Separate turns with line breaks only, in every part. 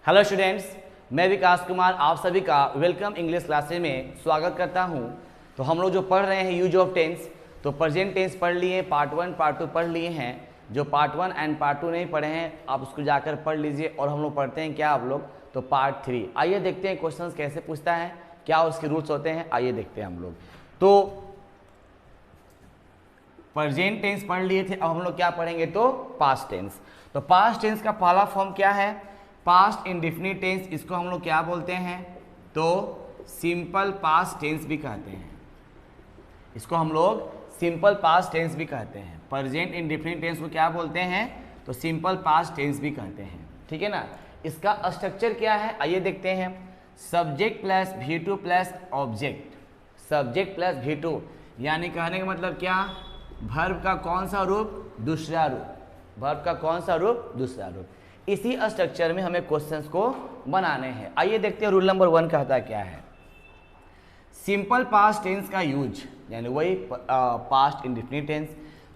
Hello students, मैं विकास कुमार आप सभी का वेलकम इंग्लिश क्लासेस में स्वागत करता हूं। तो हम लोग जो पढ़ रहे हैं यूज ऑफ टेंस, तो प्रेजेंट टेंस पढ़ लिए, पार्ट 1 पार्ट 2 पढ़ लिए हैं। जो पार्ट 1 एंड पार्ट 2 नहीं पढ़े हैं आप उसको जाकर पढ़ लीजिए। और हम लोग पढ़ते हैं क्या आप लोग, तो पार्ट 3। आइए देखते हैं क्वेश्चन कैसे पूछता है, क्या उसके रूल्स होते हैं, आइए देखते हैं हम लोग। तो प्रेजेंट टेंस पढ़ लिए थे, अब हम लोग क्या पढ़ेंगे, तो पास्ट टेंस। तो पास्ट टेंस का पहला फॉर्म क्या है, पास्ट इंडेफिनिट टेंस। इसको हम लोग क्या बोलते हैं, तो सिंपल पास्ट टेंस भी कहते हैं। इसको हम लोग सिंपल पास्ट टेंस भी कहते हैं। प्रेजेंट इंडेफिनिट टेंस को क्या बोलते हैं, तो सिंपल पास्ट टेंस भी कहते हैं, ठीक है ना। इसका स्ट्रक्चर क्या है, आइए देखते हैं। Subject plus V2 plus object, subject plus V2 यानी कहने का मतलब क्या, वर्ब का कौन सा रूप, दूसरा रूप, वर्ब का कौन सा रूप, दूसरा रूप। इसी स्ट्रक्चर में हमें क्वेश्चंस को बनाने हैं। आइए देखते हैं रूल नंबर 1 कहता क्या है। सिंपल पास्ट टेंस का यूज, यानी वही past indefinite tense,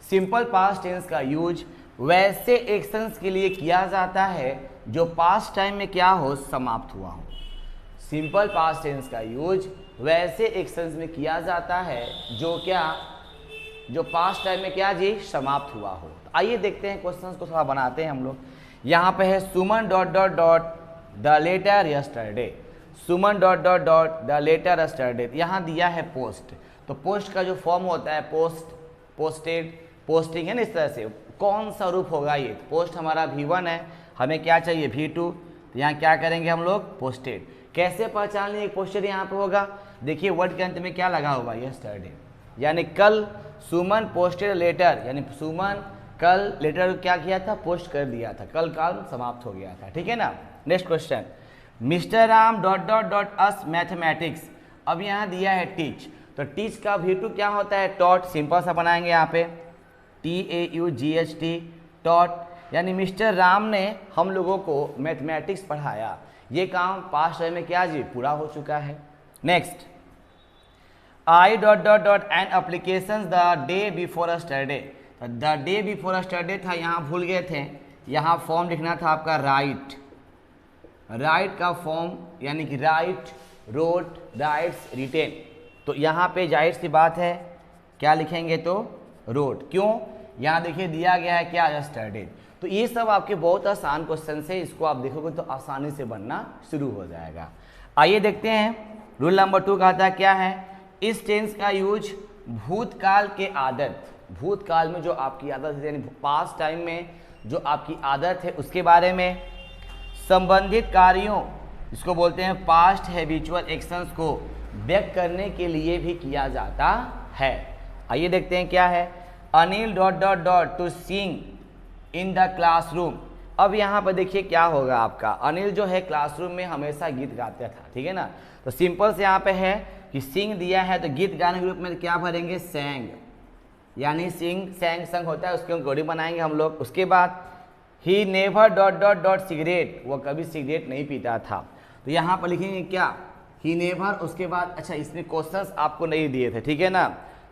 simple past tense का यूज वैसे एक्शंस के लिए किया जाता है जो पास्ट टाइम में क्या हो, समाप्त हुआ हो। सिंपल पास्ट टेंस का यूज वैसे एक्शंस में किया जाता है जो क्या, जो पास्ट टाइम में क्या जी, समाप्त हुआ हो। तो आइए देखते हैं क्वेश्चंस को थोड़ा बनाते हैं हम लोग। यहाँ पे है Suman dot dot dot the letter yesterday, Suman dot dot dot the letter yesterday. यहाँ दिया है पोस्ट, तो पोस्ट का जो फॉर्म होता है पोस्ट, पोस्टेड, पोस्टिंग है ना, इस तरह से कौन सा रूप होगा ये। पोस्ट हमारा V1 है, हमें क्या चाहिए V2, तो यहाँ क्या करेंगे हम लोग, पोस्टेड। कैसे पहचान लेंगे पोस्टेड यहाँ पे होगा, देखिए वर्ड के अंत में क्या लगा होगा, यस्टरडे, यानी कल सुमन पोस्टेड लेटर, यानी सुमन कल लेटर क्या किया था, पोस्ट कर दिया था, कल काम समाप्त हो गया था, ठीक है ना। Next question, mister Ram dot dot dot us mathematics. अब यहाँ दिया है टीच, तो टीच का V2 क्या होता है, टॉट। सिंपल सा बनाएंगे यहाँ पे TAUGHT, टॉट, यानी मिस्टर राम ने हम लोगों को मैथमेटिक्स पढ़ाया। ये काम पास्ट टाइम में क्या जी, पूरा हो चुका है। Next, I dot dot dot an application the day before yesterday. The day before yesterday था, यहाँ भूल गए थे, यहाँ फॉर्म लिखना था आपका राइट, राइट का फॉर्म यानी कि राइट, रोट, राइट्स, रिटेन। तो यहाँ पे जाहिर सी बात है क्या लिखेंगे, तो रोट। क्यों, यहाँ देखिए दिया गया है क्या, यस्टरडे। तो ये सब आपके बहुत आसान क्वेश्चन है, इसको आप देखोगे तो आसानी से बनना शुरू हो जाएगा। आइए देखते हैं रूल नंबर 2 कहता है क्या है, इस टेंस का यूज भूतकाल के आदत, भूतकाल में जो आपकी आदत है, यानी पास्ट टाइम में जो आपकी आदत है उसके बारे में, संबंधित कार्यों, इसको बोलते हैं पास्ट हैबिचुअल एक्शंस, को व्यक्त करने के लिए भी किया जाता है। आइए देखते हैं क्या है, Anil dot dot dot to sing in the classroom. अब यहाँ पर देखिए क्या होगा आपका, अनिल जो है क्लासरूम में हमेशा गीत गाता था, ठीक है ना। तो सिंपल से यहाँ पे है कि सिंग दिया है, तो गीत गाने के रूप में क्या भरेंगे, सैंग, यानी सिंग, सैंग, संग होता है, उसके गोड़ी बनाएंगे हम लोग। उसके बाद he never dot dot dot cigarette, वो कभी सिगरेट नहीं पीता था, तो यहाँ पर लिखेंगे क्या, ही नेवर। उसके बाद अच्छा, इसमें क्वेश्चंस आपको नहीं दिए थे, ठीक है ना,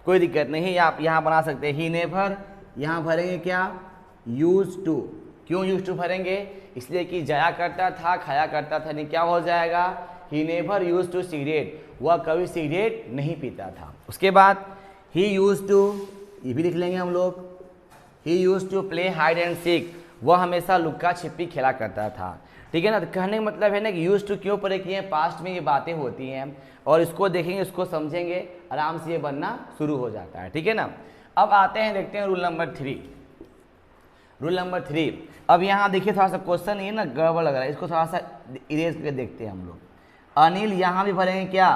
कोई दिक्कत नहीं, आप यहाँ बना सकते हैं ही नेवर। यहाँ भरेंगे क्या, यूज टू। क्यों यूज टू भरेंगे, इसलिए कि जाया करता था, खाया करता था, नहीं क्या हो जाएगा, he never use to cigarette, वह कभी सिगरेट नहीं पीता था। उसके बाद ही यूज टू, ये भी लिख लेंगे हम लोग, he used to play hide and seek, वह हमेशा लुक्का छिपी खेला करता था, ठीक है ना। तो कहने का मतलब है ना कि यूज टू क्यों प्रयोग किए हैं, पास्ट में ये बातें होती हैं, और इसको देखेंगे, इसको समझेंगे, आराम से ये बनना शुरू हो जाता है, ठीक है ना। अब आते हैं, देखते हैं रूल नंबर 3। रूल नंबर 3, अब यहाँ देखिए थोड़ा सा क्वेश्चन ये ना गड़बड़ लग रहा है, इसको थोड़ा सा इरेज करके देखते हैं हम लोग। अनिल यहाँ भी भरेंगे क्या,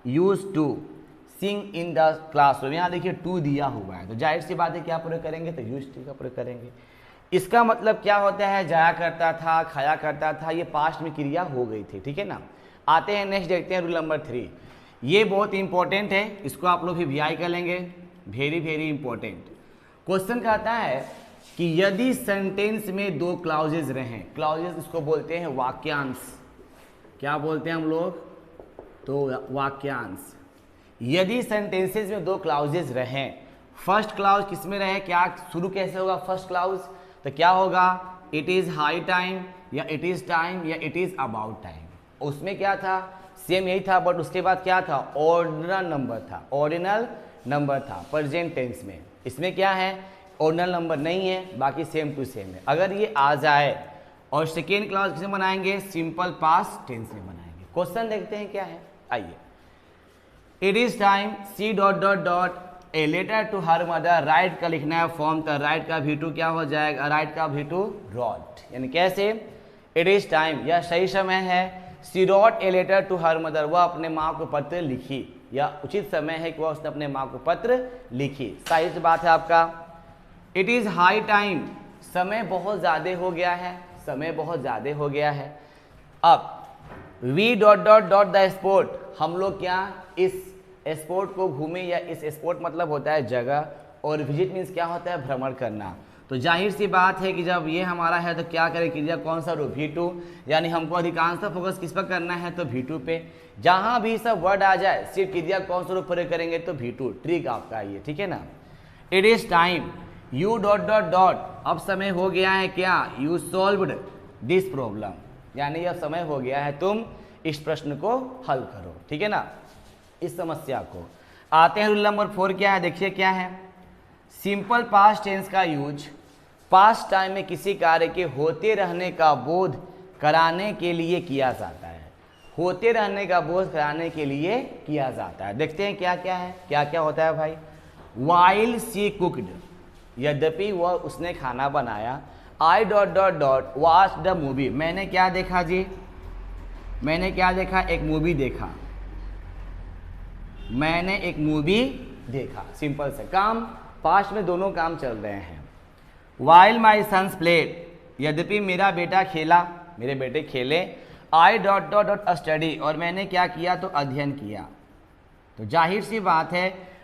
use to sing in the classroom, यहाँ देखिए टू दिया हुआ है, तो जाहिर सी बात है क्या प्रयोग करेंगे, तो यूज टू का प्रयोग करेंगे। इसका मतलब क्या होता है, जाया करता था, खाया करता था, ये पास्ट में क्रिया हो गई थी, ठीक है ना। आते हैं नेक्स्ट, देखते हैं रूल नंबर 3, ये बहुत इंपॉर्टेंट है, इसको आप लोग भी VI कर लेंगे, वेरी वेरी इंपॉर्टेंट। क्वेश्चन कहता है कि यदि सेंटेंस में 2 क्लाउजेज रहें, क्लाउजेज इसको बोलते हैं वाक्यांश, क्या बोलते हैं हम लोग, तो वाक्यांश। यदि सेंटेंसेज में 2 क्लाउजेज रहें, फर्स्ट क्लाउज किस में रहे, क्या शुरू कैसे होगा फर्स्ट क्लाउज, तो क्या होगा, इट इज हाई टाइम या इट इज टाइम या इट इज अबाउट टाइम। उसमें क्या था, सेम यही था, बट उसके बाद क्या था, ऑर्डिनल नंबर था, ऑर्डिनल नंबर था प्रेजेंट टेंस में। इसमें क्या है, ऑर्डिनल नंबर नहीं है, बाकी सेम टू सेम है। अगर ये आ जाए और सेकेंड क्लॉज किसमें बनाएंगे, सिंपल पास्ट टेंस में बनाएंगे। क्वेश्चन देखते हैं क्या है, आइए। It is time C dot dot dot a letter to her mother, write का लिखना है फॉर्म, तो राइट का V2 क्या हो जाएगा, राइट का V2 रॉट, यानी कैसे, इट इज टाइम, यह सही समय है, she wrote a letter to her mother, वह अपने माँ को पत्र लिखी, या उचित समय है कि वह उसने अपने माँ को पत्र लिखी, सही से बात है आपका। इट इज हाई टाइम, समय बहुत ज़्यादा हो गया है, समय बहुत ज़्यादा हो गया है। अब V dot dot dot the sport, हम लोग क्या इस स्पोर्ट को घूमे, या इस स्पोर्ट मतलब होता है जगह, और विजिट मीन्स क्या होता है, भ्रमण करना। तो जाहिर सी बात है कि जब ये हमारा है तो क्या करें, क्रिया कौन सा रूप, V2, यानी हमको अधिकांशतः फोकस किस पर करना है, तो V2 पे। जहाँ भी सब वर्ड आ जाए सिर्फ क्रिया कौन सा रूप प्रयोग करेंगे, तो V2, ट्रिक आपका ये, ठीक है ना। It is time U dot dot dot, अब समय हो गया है क्या, यू सॉल्व्ड दिस प्रॉब्लम, यानी अब समय हो गया है तुम इस प्रश्न को हल करो, ठीक है ना, इस समस्या को। आते हैं रूल नंबर 4, क्या है, देखिए क्या है। सिंपल पास्ट टेंस का यूज पास्ट टाइम में किसी कार्य के होते रहने का बोध कराने के लिए किया जाता है, होते रहने का बोध कराने के लिए किया जाता है। देखते हैं क्या क्या है, क्या क्या होता है भाई। वाइल सी कुकड, यद्यपि वह उसने खाना बनाया। आई dot dot dot watch the movie, मैंने क्या देखा जी, मैंने क्या देखा, एक मूवी देखा, मैंने एक मूवी देखा, सिंपल से काम पास्ट में दोनों काम चल रहे हैं। वाइल माई सन्स प्लेड, यद्यपि मेरा बेटा खेला, मेरे बेटे खेले। आई डॉट डॉट डॉट स्टडी, और मैंने क्या किया, तो अध्ययन किया। तो जाहिर सी बात है,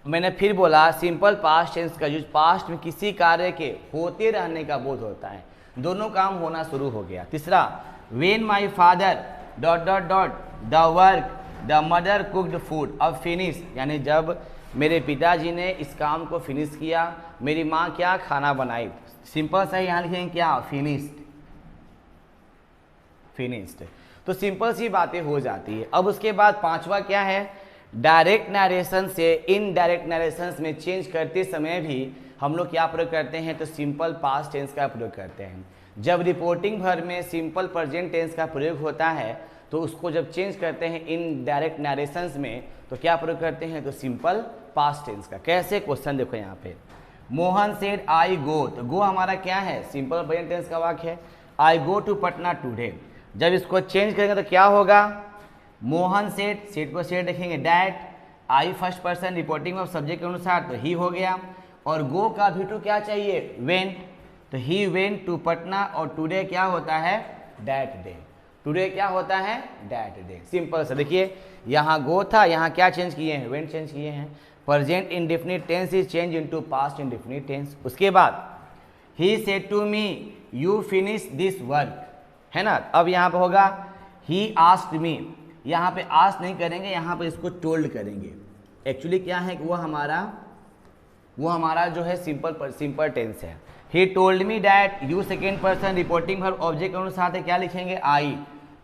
मैंने फिर बोला सिंपल पास्ट टेंस का यूज पास्ट में किसी कार्य के होते रहने का बोध होता है, दोनों काम होना शुरू हो गया। तीसरा, when my father dot dot dot the work the mother cooked food, अब फिनिश, यानी जब मेरे पिताजी ने इस काम को फिनिश किया, मेरी माँ क्या खाना बनाई। सिंपल सा यहाँ लिखेंगे क्या, फिनिश्ड, फिनिश्ड। तो सिंपल सी बातें हो जाती है। अब उसके बाद पांचवा क्या है, डायरेक्ट नरेशन से इनडायरेक्ट नरेशन में चेंज करते समय भी हम लोग क्या प्रयोग करते हैं, तो सिंपल पास्ट टेंस का प्रयोग करते हैं। जब रिपोर्टिंग भर में सिंपल प्रेजेंट टेंस का प्रयोग होता है, तो उसको जब चेंज करते हैं इनडायरेक्ट नरेशंस में, तो क्या प्रयोग करते हैं, तो सिंपल पास्ट टेंस का। कैसे, क्वेश्चन देखो यहाँ पे। मोहन सेड आई गो, तो गो हमारा क्या है, सिंपल प्रेजेंट टेंस का वाक्य है। आई गो टू पटना टुडे, जब इसको चेंज करेंगे तो क्या होगा, मोहन सेड, सेड को सेड लिखेंगे that, I first person reporting of subject के अनुसार तो ही हो गया, और गो का V2 क्या चाहिए, वेंट, तो ही वेंट टू पटना, और टुडे क्या होता है, डैट डे, टुडे क्या होता है, डैट डे। सिंपल सा देखिए, यहाँ गो था, यहाँ क्या चेंज किए हैं, वेंट चेंज किए हैं। Present indefinite tense is change into past indefinite tense. उसके बाद ही said to me you finish this work, है ना। अब यहाँ पे होगा ही आस्क्ड मी, यहाँ पे आस्क नहीं करेंगे, यहाँ पे इसको टोल्ड करेंगे। एक्चुअली क्या है कि वो हमारा जो है सिंपल टेंस है। He told me that, you second person reporting verb object के अनुसार क्या लिखेंगे, आई।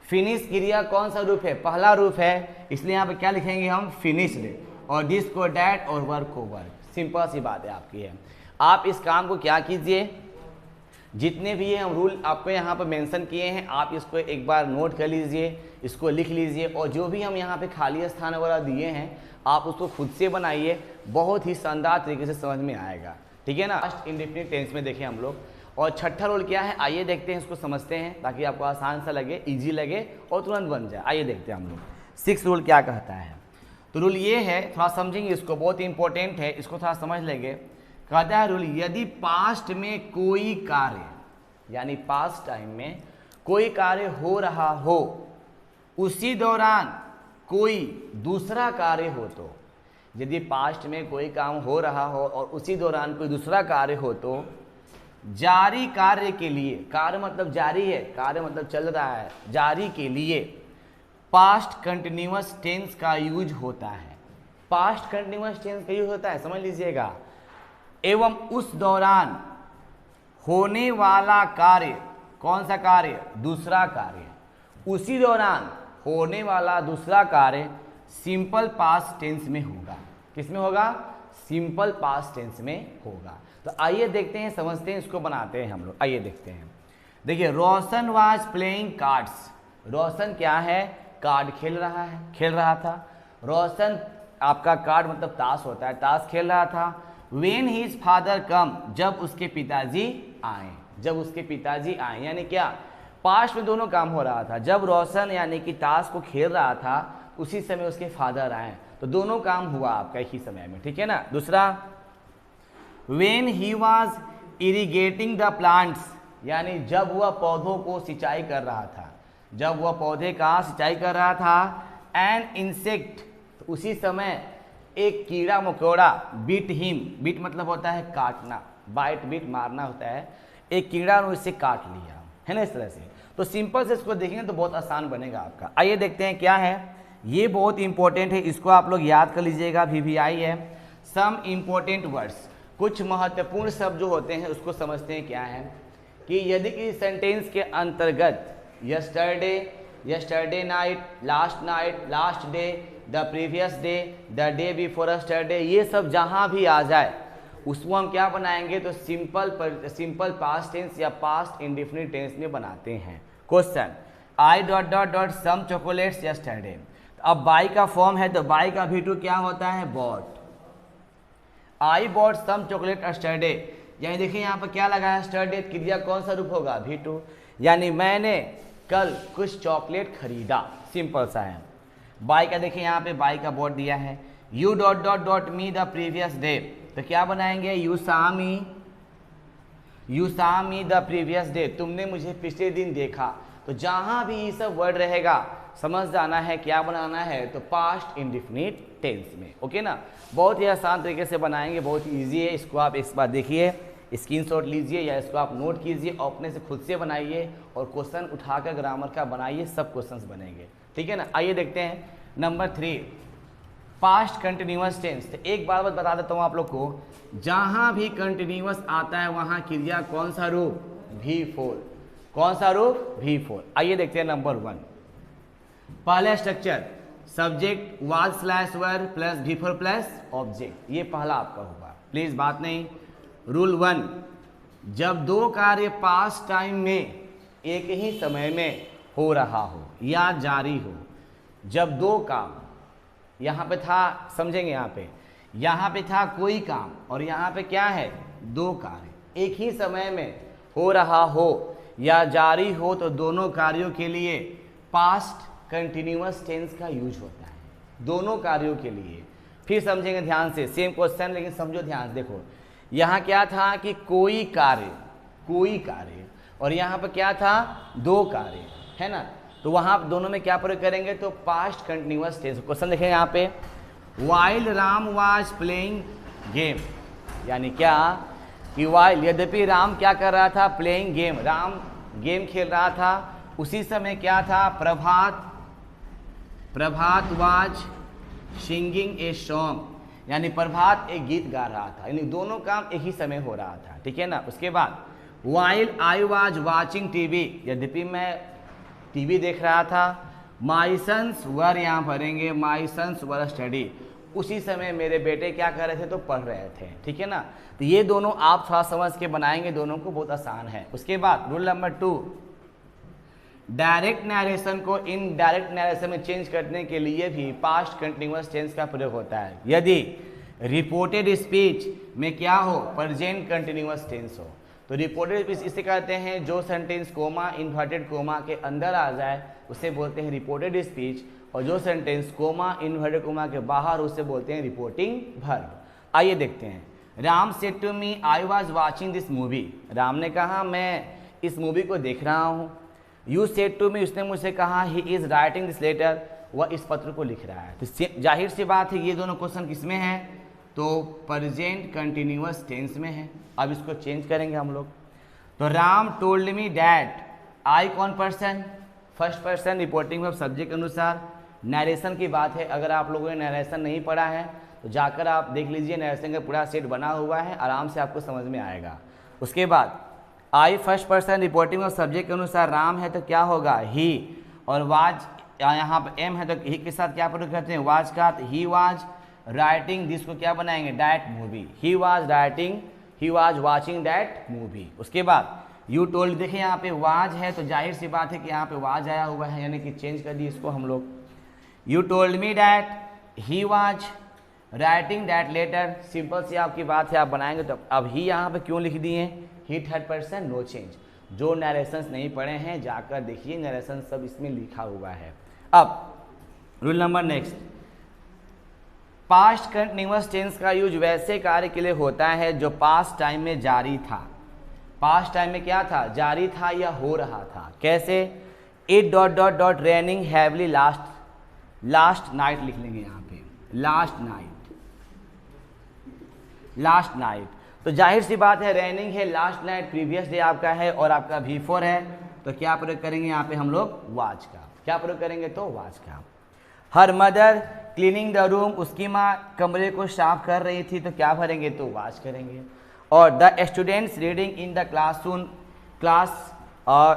फिनिश क्रिया कौन सा रूप है, पहला रूप है, इसलिए यहाँ पे क्या लिखेंगे हम, फिनिश्ड, और दिस को डैट और वर्क को वर्क। सिंपल सी बात है आपकी है। आप इस काम को क्या कीजिए, जितने भी हम रूल आपको यहाँ पर मेंशन किए हैं, आप इसको एक बार नोट कर लीजिए, इसको लिख लीजिए, और जो भी हम यहाँ पे खाली स्थान वगैरह दिए हैं आप उसको खुद से बनाइए, बहुत ही शानदार तरीके से समझ में आएगा, ठीक है ना। पास्ट इंडेफिनिट टेंस में देखें हम लोग। और छठा रूल क्या है, आइए देखते हैं, इसको समझते हैं ताकि आपको आसान सा लगे, ईजी लगे और तुरंत बन जाए। आइए देखते हैं हम लोग 6 रूल क्या कहता है। तो रूल ये है, थोड़ा समझेंगे इसको, बहुत इंपॉर्टेंट है, इसको थोड़ा समझ लेंगे। कहता है रूल, यदि पास्ट में कोई कार्य, यानी पास्ट टाइम में कोई कार्य हो रहा हो, उसी दौरान कोई दूसरा कार्य हो, तो यदि पास्ट में कोई काम हो रहा हो और उसी दौरान कोई दूसरा कार्य हो, तो जारी कार्य के लिए, कार्य मतलब जारी है, कार्य मतलब चल रहा है, जारी के लिए पास्ट कंटिन्यूअस टेंस का यूज होता है। पास्ट कंटिन्यूअस टेंस का यूज होता है, समझ लीजिएगा। एवं उस दौरान होने वाला कार्य कौन सा कार्य? दूसरा कार्य। उसी दौरान होने वाला दूसरा कार्य सिंपल पास्ट टेंस में होगा। किस में होगा? सिंपल पास्ट टेंस में होगा। तो आइए देखते हैं, समझते हैं, इसको बनाते हैं हम लोग। आइए देखते हैं। देखिए, रोशन वाज प्लेइंग कार्ड्स। रोशन क्या है? कार्ड खेल रहा है, खेल रहा था। रोशन आपका कार्ड मतलब ताश होता है, ताश खेल रहा था। व्हेन हिज फादर कम, जब उसके पिताजी आए। जब उसके पिताजी आए यानी क्या? पास्ट में दोनों काम हो रहा था। जब रोशन यानी कि ताश को खेल रहा था उसी समय उसके फादर आए, तो दोनों काम हुआ आपका एक ही समय में, ठीक है ना। दूसरा, when he was irrigating the plants, यानी जब वह पौधों को सिंचाई कर रहा था। जब वह पौधे का सिंचाई कर रहा था। एन इंसेक्ट, तो उसी समय एक कीड़ा मकोड़ा बीट हिम, बीट मतलब होता है काटना, बाइट बीट मारना होता है। एक कीड़ा ने उसे काट लिया, है ना, इस तरह से। तो सिंपल से इसको देखेंगे तो बहुत आसान बनेगा आपका। आइए देखते हैं क्या है। ये बहुत इंपॉर्टेंट है, इसको आप लोग याद कर लीजिएगा, VVI है। सम इंपॉर्टेंट वर्ड्स, कुछ महत्वपूर्ण शब्द जो होते हैं उसको समझते हैं क्या है कि यदि किसी सेंटेंस के अंतर्गत yesterday, yesterday night, last day, the previous day, the day before yesterday, ये सब जहाँ भी आ जाए उसको हम क्या बनाएंगे? तो सिंपल पास्ट टेंस या पास्ट इंडेफिनिट टेंस में बनाते हैं। Question, I dot dot dot some chocolates yesterday. अब बाई का फॉर्म है तो बाई का V2 क्या होता है? Bought. I bought some chocolate yesterday, यानी देखिए यहाँ पर क्या लगा है? यस्टरडे, क्रिया कौन सा रूप होगा? V2, यानी मैंने कल कुछ चॉकलेट खरीदा, सिंपल सा है। बाई का देखिए यहाँ पे बाई का बॉट दिया है। U dot dot dot me the previous day, तो क्या बनाएंगे? यू सा मी द प्रीवियस डे, तुमने मुझे पिछले दिन देखा। तो जहां भी ये सब वर्ड रहेगा समझ जाना है क्या बनाना है? तो पास्ट इंडेफिनिट टेंस में। ओके ना, बहुत ही आसान तरीके से बनाएंगे, बहुत ही ईजी है। इसको आप इस बार देखिए, स्क्रीनशॉट लीजिए या इसको आप नोट कीजिए, अपने से खुद से बनाइए और क्वेश्चन उठाकर ग्रामर का बनाइए, सब क्वेश्चंस बनेंगे, ठीक है ना। आइए देखते हैं नंबर 3, पास्ट कंटिन्यूअस टेंस। तो एक बार बता देता हूँ आप लोग को, जहां भी कंटिन्यूअस आता है वहां क्रिया कौन सा रूप? V4। कौन सा रूप? V4। आइए देखते हैं नंबर 1। पहला structure, subject was slash were plus V4 plus object, ये पहला आपका होगा। प्लीज बात नहीं। रूल 1, जब दो कार्य पास्ट टाइम में एक ही समय में हो रहा हो या जारी हो, जब दो काम, यहाँ पे था, समझेंगे, यहाँ पे था कोई काम और यहाँ पे क्या है? दो कार्य एक ही समय में हो रहा हो या जारी हो, तो दोनों कार्यों के लिए पास्ट कंटिन्यूअस टेंस का यूज होता है, दोनों कार्यों के लिए। फिर समझेंगे ध्यान से, सेम क्वेश्चन लेकिन समझो ध्यान से। देखो यहाँ क्या था कि कोई कार्य और यहाँ पर क्या था? दो कार्य, है ना। तो वहाँ दोनों में क्या प्रयोग करेंगे? तो पास्ट कंटिन्यूअस टेंस। क्वेश्चन देखें यहाँ पे, while Ram was playing game, यानी क्या कि वाइल, यद्यपि राम क्या कर रहा था? प्लेइंग गेम, राम गेम खेल रहा था। उसी समय क्या था? प्रभात वाज सिंगिंग ए सॉन्ग, यानी प्रभात एक गीत गा रहा था, यानी दोनों काम एक ही समय हो रहा था, ठीक है ना। उसके बाद while I was watching TV, यद्यपि मैं टीवी देख रहा था। माई सन्स वर, यहाँ पढ़ेंगे माई सन्स वर स्टडी, उसी समय मेरे बेटे क्या कर रहे थे? तो पढ़ रहे थे, ठीक है ना। तो ये दोनों आप थोड़ा समझ के बनाएंगे, दोनों को बहुत आसान है। उसके बाद रूल नंबर 2, डायरेक्ट नरेशन को इनडायरेक्ट नरेशन में चेंज करने के लिए भी पास्ट कंटिन्यूअस टेंस का प्रयोग होता है। यदि रिपोर्टेड स्पीच में क्या हो? प्रेजेंट कंटिन्यूअस टेंस हो, तो रिपोर्टेड स्पीच इसे कहते हैं जो सेंटेंस कोमा इन्वर्टेड कोमा के अंदर आ जाए उसे बोलते हैं रिपोर्टेड स्पीच, और जो सेंटेंस कोमा इन्वर्टेड कोमा के बाहर उसे बोलते हैं रिपोर्टिंग वर्ब। आइए देखते हैं। Ram said to me I was watching this movie, Ram ने कहा मैं इस मूवी को देख रहा हूँ। यू सेड टू मी, उसने मुझसे कहा he is writing this letter, वह इस पत्र को लिख रहा है। तो जाहिर सी बात है ये दोनों क्वेश्चन किस में है? तो प्रेजेंट कंटिन्यूअस टेंस में है। अब इसको चेंज करेंगे हम लोग। तो राम टोल्ड मी डैट, आई कौन person? First person, reporting verb subject अनुसार। नरेशन की बात है, अगर आप लोगों ने नरेशन नहीं पढ़ा है तो जाकर आप देख लीजिए, नरेशन का पूरा सेट बना हुआ है, आराम से आपको समझ में आएगा। उसके बाद आई फर्स्ट पर्सन रिपोर्टिंग और सब्जेक्ट के अनुसार राम है तो क्या होगा ही, और वाज यहाँ पर एम है तो ही के साथ क्या प्रयोग करते हैं वाज का, ही वाज राइटिंग दिस को क्या बनाएंगे that movie, he was writing, he was watching that movie. उसके बाद यू टोल्ड, देखिए यहाँ पे वाज है तो जाहिर सी बात है कि यहाँ पे वाज आया हुआ है, यानी कि चेंज कर दिए इसको हम लोग। You told me that he was writing that letter, simple सी आपकी बात है, आप बनाएंगे तो अब ही यहाँ पे क्यों लिख दिए, ही थर्ड पर्सन नो चेंज। जो नरेशंस नहीं पढ़े हैं जाकर देखिए, नरेशन सब इसमें लिखा हुआ है। अब rule number next, past continuous tense का यूज वैसे कार्य के लिए होता है जो पास्ट टाइम में जारी था। पास्ट टाइम में क्या था, जारी था या हो रहा था। कैसे, it dot dot dot raining heavily last night लिख लेंगे यहाँ पे, लास्ट नाइट। तो जाहिर सी बात है रेनिंग है, लास्ट नाइट प्रीवियस डे आपका है और आपका V4 है, तो क्या प्रयोग करेंगे यहाँ पे हम लोग वाज का, क्या प्रयोग करेंगे तो वाज का। Her mother cleaning the room, उसकी माँ कमरे को साफ कर रही थी तो क्या भरेंगे तो वाज करेंगे। और the students reading in the class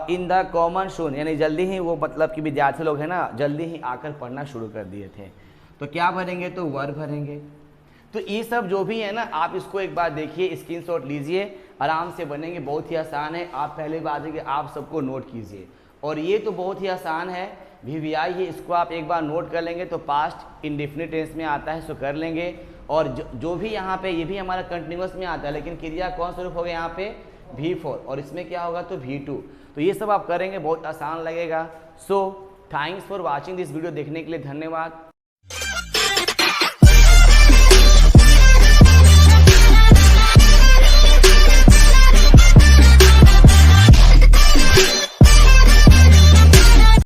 in the common soon, यानी जल्दी ही वो मतलब कि विद्यार्थी लोग हैं ना जल्दी ही आकर पढ़ना शुरू कर दिए थे, तो क्या भरेंगे तो वर भरेंगे। तो ये सब जो भी है ना आप इसको एक बार देखिए, स्क्रीनशॉट लीजिए, आराम से बनेंगे, बहुत ही आसान है। आप पहले बात है कि आप सबको नोट कीजिए, और ये तो बहुत ही आसान है VVI है, इसको आप एक बार नोट कर लेंगे तो पास्ट इंडेफिनिट टेंस में आता है, सो कर लेंगे। और जो भी यहाँ पे ये भी हमारा कंटिन्यूअस में आता है, लेकिन क्रिया कौन सा रूप हो गया यहाँ पे V4, और इसमें क्या होगा तो V2। तो ये सब आप करेंगे, बहुत आसान लगेगा। So thanks for watching this video, देखने के लिए धन्यवाद।